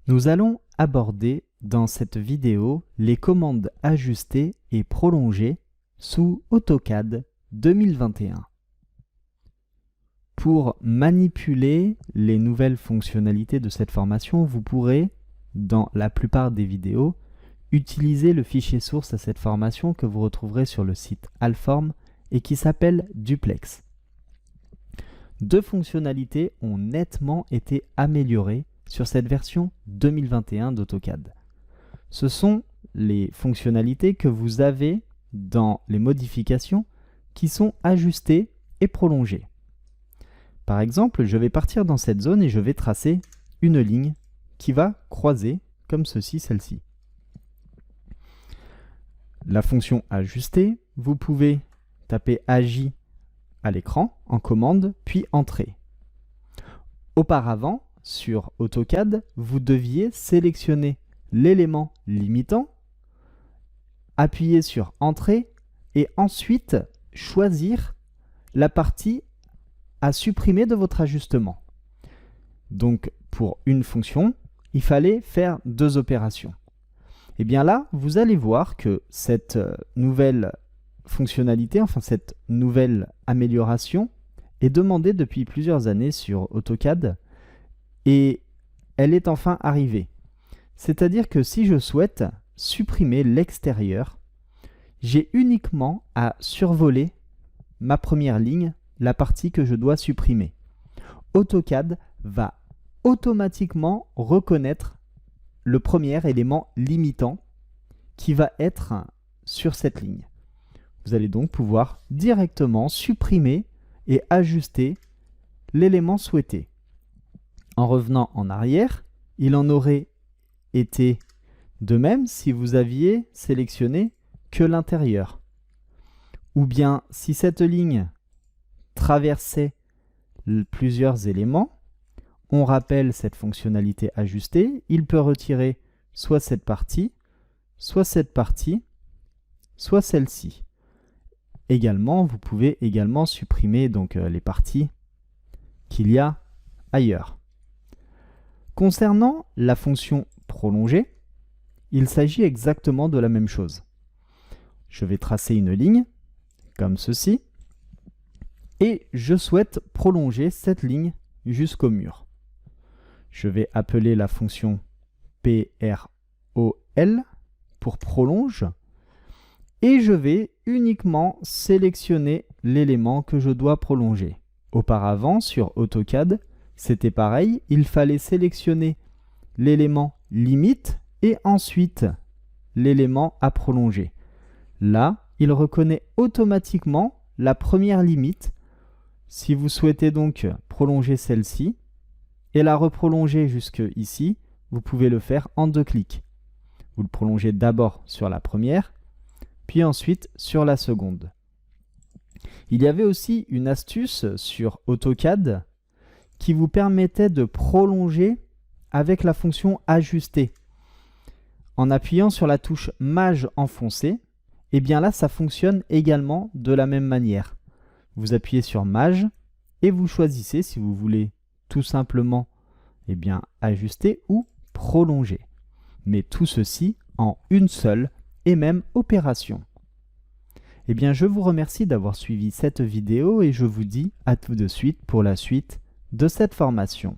Nous allons aborder dans cette vidéo les commandes ajuster et prolonger sous AutoCAD 2021. Pour manipuler les nouvelles fonctionnalités de cette formation, vous pourrez, dans la plupart des vidéos, utiliser le fichier source à cette formation que vous retrouverez sur le site Alform et qui s'appelle Duplex. Deux fonctionnalités ont nettement été améliorées sur cette version 2021 d'AutoCAD. Ce sont les fonctionnalités que vous avez dans les modifications qui sont ajustées et prolongées. Par exemple, je vais partir dans cette zone et je vais tracer une ligne qui va croiser comme ceci, celle-ci. La fonction ajuster, vous pouvez taper AJ à l'écran en commande, puis Entrée. Auparavant, sur AutoCAD, vous deviez sélectionner l'élément limitant, appuyer sur Entrée et ensuite choisir la partie à supprimer de votre ajustement. Donc, pour une fonction, il fallait faire deux opérations. Et bien là, vous allez voir que cette nouvelle fonctionnalité, enfin cette nouvelle amélioration, est demandée depuis plusieurs années sur AutoCAD et elle est enfin arrivée. C'est-à-dire que si je souhaite supprimer l'extérieur, j'ai uniquement à survoler ma première ligne, la partie que je dois supprimer. AutoCAD va automatiquement reconnaître le premier élément limitant qui va être sur cette ligne. Vous allez donc pouvoir directement supprimer et ajuster l'élément souhaité. En revenant en arrière, il en aurait été de même si vous aviez sélectionné que l'intérieur. Ou bien si cette ligne traversait plusieurs éléments, on rappelle cette fonctionnalité ajustée, il peut retirer soit cette partie, soit celle-ci. Également, vous pouvez également supprimer donc les parties qu'il y a ailleurs. Concernant la fonction prolonger, il s'agit exactement de la même chose. Je vais tracer une ligne comme ceci et je souhaite prolonger cette ligne jusqu'au mur. Je vais appeler la fonction PROL pour prolonge et je vais uniquement sélectionner l'élément que je dois prolonger. Auparavant, sur AutoCAD, c'était pareil, il fallait sélectionner l'élément limite et ensuite l'élément à prolonger. Là, il reconnaît automatiquement la première limite. Si vous souhaitez donc prolonger celle-ci et la reprolonger jusque ici, vous pouvez le faire en deux clics. Vous le prolongez d'abord sur la première, puis ensuite sur la seconde. Il y avait aussi une astuce sur AutoCAD qui vous permettait de prolonger avec la fonction ajuster. En appuyant sur la touche Maj enfoncée, et bien là, ça fonctionne également de la même manière. Vous appuyez sur Maj et vous choisissez si vous voulez tout simplement ajuster ou prolonger. Mais tout ceci en une seule et même opération. Je vous remercie d'avoir suivi cette vidéo et je vous dis à tout de suite pour la suite de cette formation.